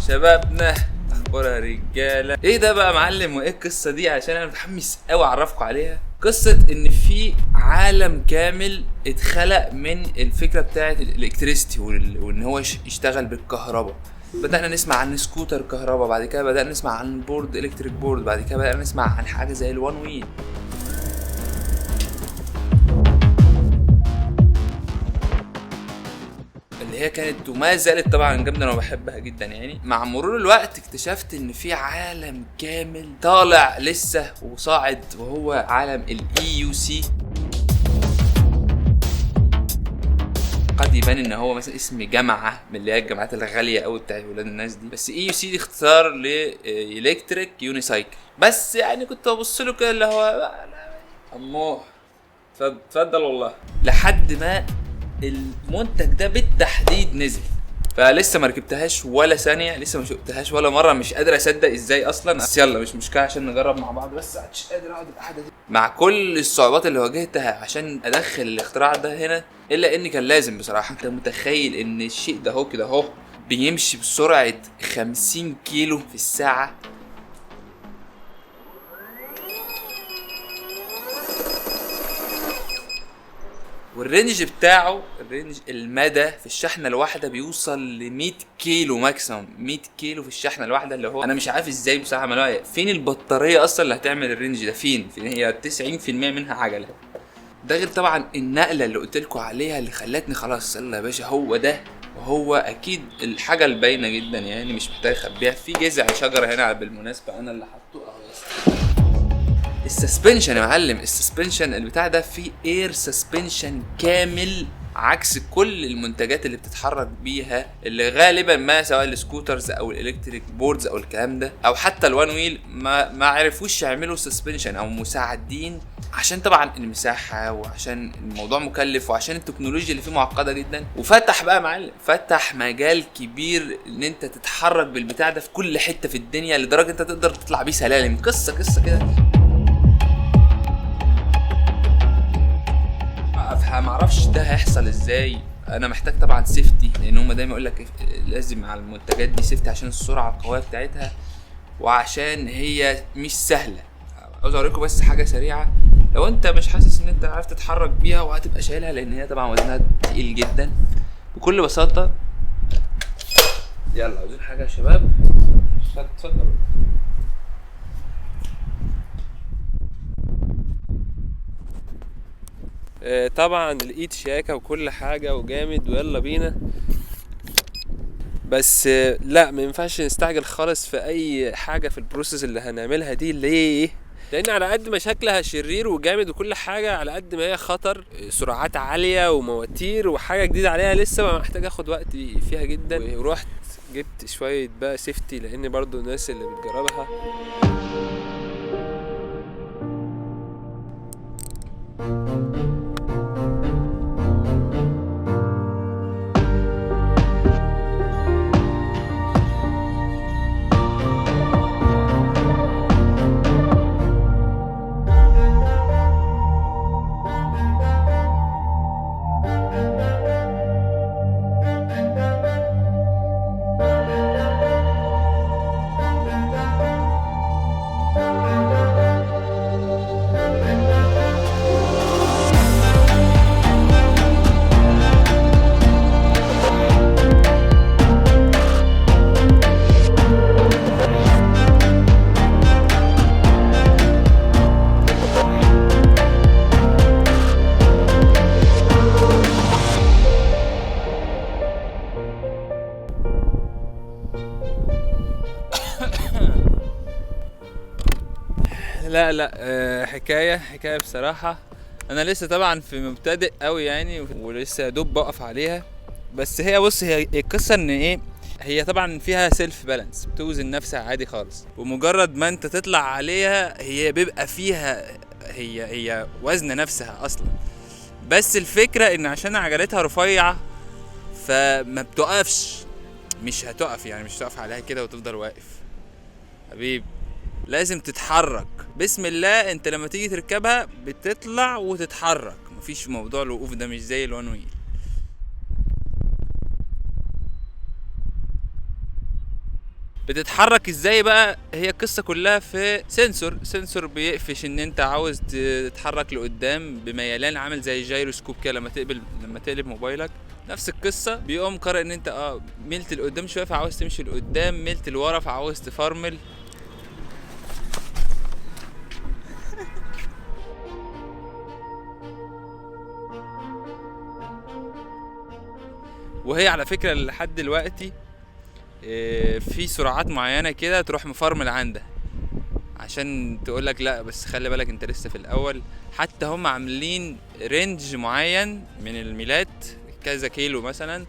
شبابنا اخبارها رجاله. ايه ده بقى معلم وايه القصه دي؟ عشان انا متحمس قوي اعرفكم عليها. قصه ان في عالم كامل اتخلق من الفكره بتاعه الالكتريستي وان هو يشتغل بالكهرباء. بدأنا نسمع عن سكوتر كهرباء، بعد كده بدأنا نسمع عن بورد الكتريك بورد، بعد كده بدأنا نسمع عن حاجه زي الوان ويل اللي هي كانت وما زالت طبعا جامده، انا بحبها جدا يعني. مع مرور الوقت اكتشفت ان في عالم كامل طالع لسه وصاعد، وهو عالم الاي يو سي. قد يبان ان هو مثلا اسم جامعه من اللي هي الجامعات الغاليه قوي بتاعت ولاد الناس دي، بس اي يو سي دي اختصار لالكتريك يونيسايكل. بس يعني كنت ببص له كده اللي هو اموه اتفضل والله، لحد ما المنتج ده بالتحديد نزل. فلسه ما ركبتهاش ولا ثانيه، لسه ما شفتهاش ولا مره، مش قادر اصدق ازاي اصلا. بس يلا مش مشكله عشان نجرب مع بعض، بس مش قادر اقعد القعده دي مع كل الصعوبات اللي واجهتها عشان ادخل الاختراع ده هنا، الا ان كان لازم بصراحه. انت متخيل ان الشيء ده هو كده اهو بيمشي بسرعه 50 كيلو في الساعه؟ والرينج بتاعه، المدى في الشحنه الواحده بيوصل ل 100 كيلو ماكسيمم. 100 كيلو في الشحنه الواحده، اللي هو انا مش عارف ازاي بصراحه عملوها. فين البطاريه اصلا اللي هتعمل الرينج ده؟ فين هي 90% منها عجله. ده غير طبعا النقله اللي قلت لكم عليها اللي خلتني خلاص يلا يا باشا هو ده. وهو اكيد الحاجه الباينه جدا يعني، مش محتاج اخبيها. في جذع شجره هنا بالمناسبه انا اللي حاطه اهو. السسبنشن يا معلم، السسبنشن البتاع ده فيه اير سسبنشن كامل، عكس كل المنتجات اللي بتتحرك بيها اللي غالبا ما سواء السكوترز او الالكتريك بوردز او الكلام ده او حتى الوان ويل ما عرفوش يعملوا سسبنشن او مساعدين، عشان طبعا المساحه وعشان الموضوع مكلف وعشان التكنولوجيا اللي فيه معقده جدا. وفتح بقى معلم، فتح مجال كبير ان انت تتحرك بالبتاع ده في كل حته في الدنيا، لدرجه انت تقدر تطلع بيه سلالم. قصه كده معرفش ده هيحصل ازاي. انا محتاج طبعا سيفتي، لان هم دايما يقول لك لازم على المنتجات دي سيفتي عشان السرعه القويه بتاعتها وعشان هي مش سهله. عاوز اوريكم بس حاجه سريعه لو انت مش حاسس ان انت عارف تتحرك بيها وهتبقى شايلها، لان هي طبعا وزنها تقيل جدا. بكل بساطه يلا عاوزين حاجه يا شباب؟ اتفضلوا. طبعا الايد شياكه وكل حاجه وجامد ويلا بينا، بس لا ما ينفعش نستعجل خالص في اي حاجه في البروسيس اللي هنعملها دي. ليه؟ لان على قد ما شكلها شرير وجامد وكل حاجه، على قد ما هي خطر. سرعات عاليه ومواتير وحاجه جديده عليها لسه، ما محتاج اخد وقت فيها جدا. ورحت جبت شويه بقى سيفتي، لان برضو الناس اللي بتجربها لا حكايه بصراحه. انا لسه طبعا في مبتدئ قوي يعني، ولسه دوب بقف عليها. بس هي بص، هي القصه ان ايه، هي طبعا فيها سيلف بالانس، بتوزن نفسها عادي خالص. ومجرد ما انت تطلع عليها هي بيبقى فيها هي وزن نفسها اصلا. بس الفكره ان عشان عجلتها رفيعه فما بتقفش. مش هتقف يعني، مش هتقف عليها كده وتفضل واقف حبيب، لازم تتحرك. بسم الله، انت لما تيجي تركبها بتطلع وتتحرك، مفيش موضوع الوقوف ده، مش زي الوان ويل. بتتحرك ازاي بقى؟ هي القصه كلها في سنسور بيقفش ان انت عاوز تتحرك لقدام بميلان، عامل زي جايروسكوب كده لما تقلب موبايلك. نفس القصه، بيقوم قارئ ان انت ملت لقدام شويه فعاوز تمشي لقدام، ملت لورا فعاوز تفرمل. وهي على فكره لحد دلوقتي في سرعات معينه كده تروح مفرمل عندها، عشان تقولك لا بس خلي بالك انت لسه في الاول. حتى هم عاملين رينج معين من الميلات، كذا كيلو مثلا،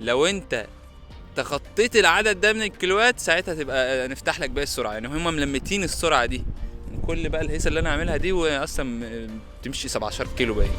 لو انت تخطيت العدد ده من الكيلوات ساعتها تبقى نفتح لك باقي السرعه. يعني هم ملمتين السرعه دي من كل بقى الهيصه اللي انا عاملها دي، واصلا بتمشي 17 كيلو باين.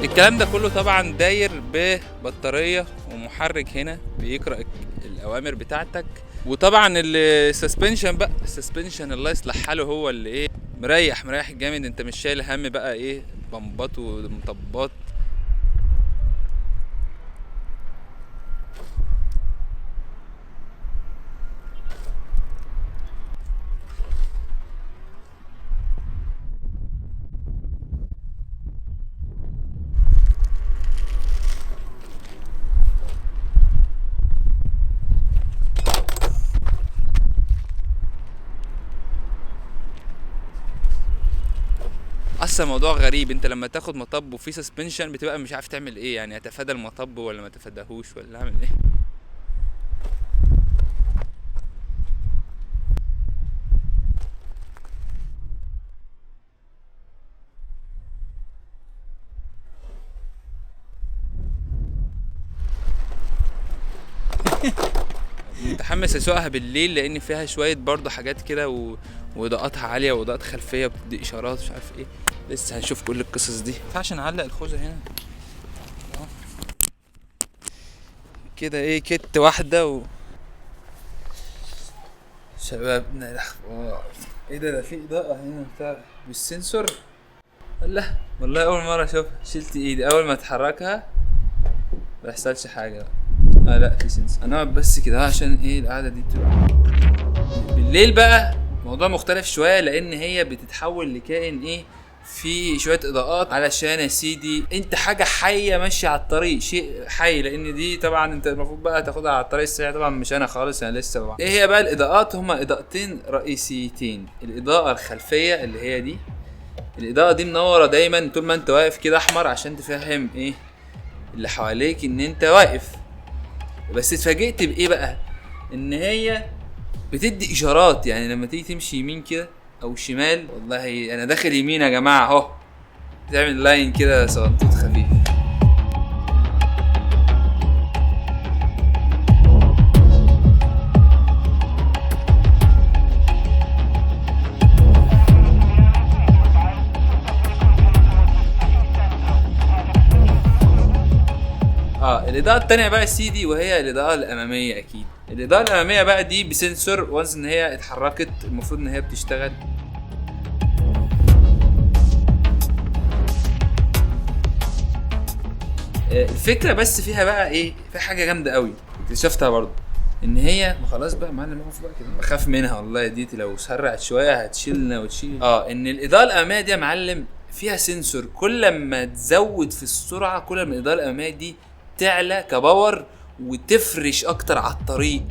الكلام ده كله طبعا داير ببطارية ومحرك هنا بيقرأ الأوامر بتاعتك. وطبعا السسبنشن بقى، السسبنشن الله يصلح حاله هو اللي ايه مريح جامد. انت مش شايل هم بقى ايه بمبات ومطبات. اصلا موضوع غريب، انت لما تاخد مطب وفي سسبنشن بتبقى مش عارف تعمل ايه، يعني اتفادى المطب ولا ما اتفاداهوش ولا اعمل ايه. متحمس اسوقها بالليل لان فيها شويه برضه حاجات كده واضاءاتها عاليه واضاءات خلفيه بتدي اشارات مش عارف ايه. لسه هنشوف كل القصص دي. ما ينفعش نعلق الخوذه هنا كده ايه كت واحده شبابنا الاخبار. ايه ده في اضاءه هنا بتاع بالسنسور؟ لا والله اول مره اشوفها. شلت ايدي اول ما اتحركها ما يحصلش حاجه. لا في سنسور. انا بس كده عشان ايه القعده دي تبقى بالليل. بقى موضوع مختلف شويه لان هي بتتحول لكائن ايه في شويه اضاءات، علشان يا سيدي انت حاجه حيه ماشيه على الطريق، شيء حي. لان دي طبعا انت المفروض بقى تاخدها على الطريق السريع، طبعا مش انا خالص، انا لسه بقى. ايه هي بقى الاضاءات؟ هما اضاءتين رئيسيتين. الاضاءه الخلفيه اللي هي دي، الاضاءه دي منوره دايما طول ما انت واقف كده احمر عشان تفهم ايه اللي حواليك ان انت واقف. بس اتفاجئت بايه بقى؟ ان هي بتدي اشارات. يعني لما تيجي تمشي يمين كده او شمال، والله انا داخل يمين يا جماعه اهو، تعمل لاين كده صغنطوط خفيف. الاضاءه التانية بقى سيدي وهي الاضاءه الاماميه. اكيد الاضاءه الاماميه بقى دي بسنسور، وانس ان هي اتحركت المفروض ان هي بتشتغل. الفكره بس فيها بقى ايه، في حاجه جامده قوي اكتشفتها برضه، ان هي خلاص بقى معلم اقف بقى كده، بخاف منها والله دي لو سرعت شويه هتشيلنا وتشيل. ان الاضاءه الاماميه دي يا معلم فيها سنسور. كل ما تزود في السرعه كل ما الاضاءه الاماميه دي تعلى كباور وتفرش اكتر على الطريق.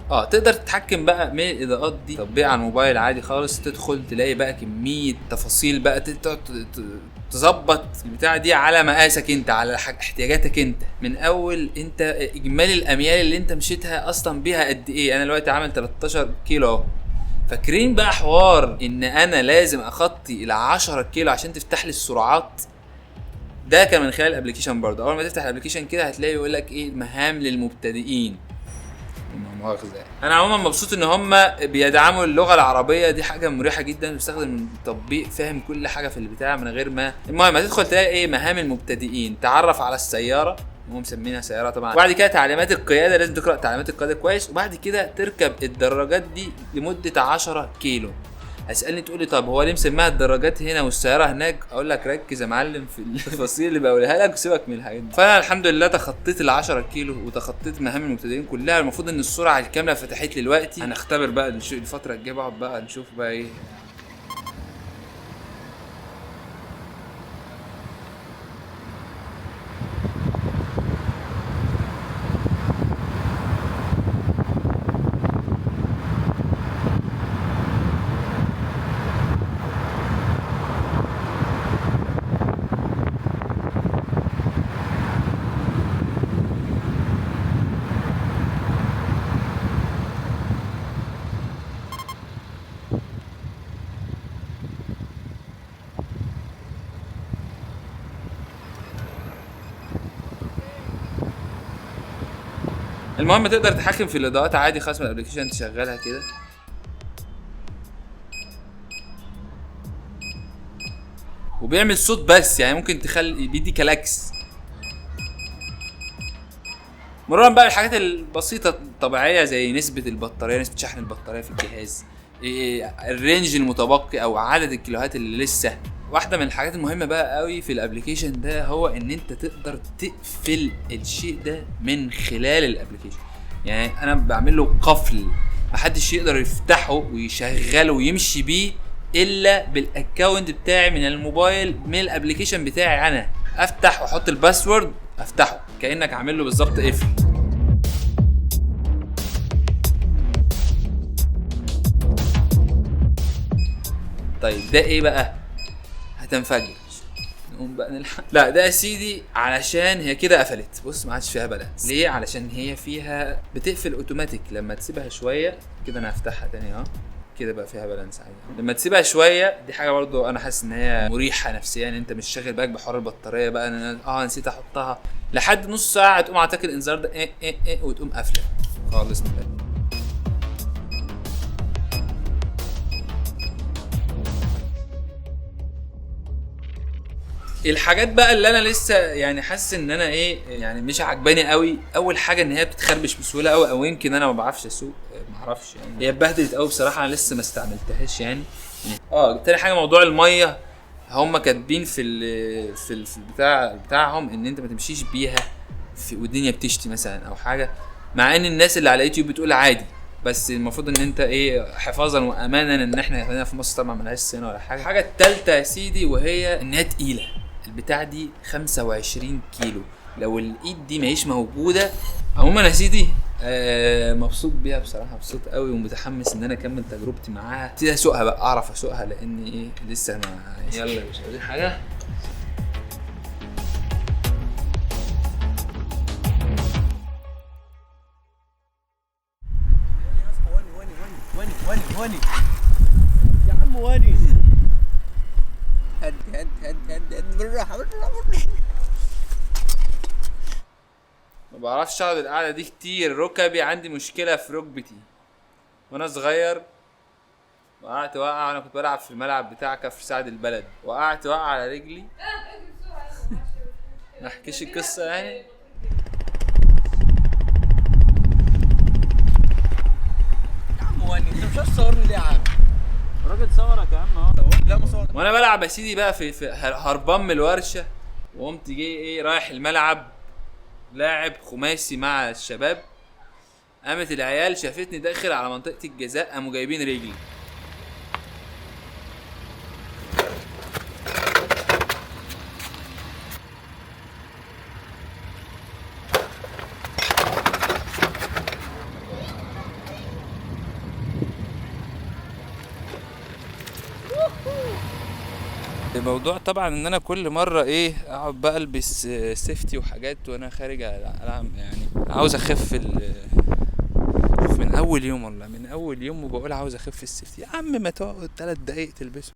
تقدر تتحكم بقى من الاضاءات دي تطبيق على الموبايل عادي خالص. تدخل تلاقي بقى كميه تفاصيل بقى، تظبط البتاعه دي على مقاسك انت، على احتياجاتك انت. من اول انت اجمالي الاميال اللي انت مشيتها اصلا بيها قد ايه. انا دلوقتي عامل 13 كيلو اهو. فاكرين بقى حوار ان انا لازم اخطي الى 10 كيلو عشان تفتح لي السرعات؟ ده كان من خلال الابلكيشن برضه. اول ما تفتح الابلكيشن كده هتلاقي يقول لك ايه مهام للمبتدئين. انا عموما مبسوط ان هم بيدعموا اللغه العربيه، دي حاجه مريحه جدا. بستخدم تطبيق فاهم كل حاجه في البتاع من غير ما. المهم هتدخل تلاقي ايه مهام المبتدئين، تعرف على السياره، هم مسمينها سياره طبعا. وبعد كده تعليمات القياده، لازم تقرا تعليمات القياده كويس. وبعد كده تركب الدراجات دي لمده 10 كيلو. هتسالني تقول لي طب هو ليه مسميها الدراجات هنا والسياره هناك؟ اقول لك ركز يا معلم في التفاصيل اللي بقولها لك وسيبك من الحاجات دي. فانا الحمد لله تخطيت ال 10 كيلو وتخطيت مهام المبتدئين كلها. المفروض ان السرعه الكامله فتحت لي دلوقتي. هنختبر بقى الفتره الجايه، بقعد بقى نشوف بقى ايه. المهم تقدر تتحكم في الاضاءات عادي خالص من الابلكيشن، تشغلها كده. وبيعمل صوت بس، يعني ممكن تخلي بيدي كلاكس. مرورا بقى الحاجات البسيطه الطبيعيه زي نسبه البطاريه، نسبه شحن البطاريه في الجهاز، الرينج المتبقي او عدد الكيلوهات اللي لسه. واحده من الحاجات المهمه بقى قوي في الابلكيشن ده هو ان انت تقدر تقفل الشيء ده من خلال الابلكيشن. يعني انا بعمل له قفل، محدش يقدر يفتحه ويشغله ويمشي بيه الا بالاكونت بتاعي من الموبايل، من الابلكيشن بتاعي. انا افتح واحط الباسورد افتحه كانك عامل له بالظبط قفل. طيب ده ايه بقى؟ هتنفجر. نقوم بقى نلحق. لا ده يا سيدي علشان هي كده قفلت. بص ما عادش فيها بالانس. ليه؟ علشان هي فيها بتقفل اوتوماتيك لما تسيبها شويه كده. انا هفتحها تاني اهو كده بقى فيها بالانس عادي. لما تسيبها شويه دي حاجه برضو انا حاسس ان هي مريحه نفسيا. يعني انت مش شاغل بالك بحوار البطاريه بقى. انا نسيت احطها لحد نص ساعه تقوم عطاك الانذار ده إيه وتقوم قافله خالص من بالك. الحاجات بقى اللي انا لسه يعني حاسس ان انا ايه يعني مش عجباني قوي. اول حاجه ان هي بتتخربش بسهوله قوي، او يمكن انا ما بعرفش اسوق، ما اعرفش يعني. هي اتبهدلت قوي بصراحه، انا لسه ما استعملتهاش يعني. تاني حاجه موضوع الميه، هم كاتبين في البتاع بتاعهم ان انت ما تمشيش بيها والدنيا بتشتي مثلا او حاجه، مع ان الناس اللي على يوتيوب بتقول عادي. بس المفروض ان انت ايه حفاظا وامانا ان احنا هنا في مصر طبعا ملهاش صيانه ولا حاجه. الحاجه الثالثه يا سيدي وهي انها تقيله. البتاع دي 25 كيلو، لو الايد دي ماهيش موجوده. عموما يا سيدي مبسوط بيها بصراحه، مبسوط قوي ومتحمس ان انا اكمل تجربتي معاها. ابتدي اسوقها بقى، اعرف اسوقها لان ايه لسه ما. يلا مش عايزين حاجه. وني يا عم وني. هد بالراحه ما بعرفش اقعد القعده دي كتير. ركبي عندي مشكله في ركبتي. وانا صغير وقعت وقع، وانا كنت بلعب في الملعب بتاع كفر سعد البلد، وقعت وقع على رجلي. ما احكيش القصه يعني. يا عم وني انت مش هتصورني ليه يا عم؟ الراجل صورك يا عم اهو. لا ما صورت. وانا بلعب يا سيدي بقى في هربان من الورشه، وقمت جاي ايه رايح الملعب لاعب خماسي مع الشباب. قامت العيال شافتني داخل على منطقه الجزاء، قاموا جايبين رجلي. الموضوع طبعا ان انا كل مره ايه اقعد بقى البس سيفتي وحاجات وانا خارج العب. يعني عاوز اخف من اول يوم، والله من اول يوم وبقول عاوز اخف السيفتي. يا عم ما تقعد 3 دقايق تلبسه.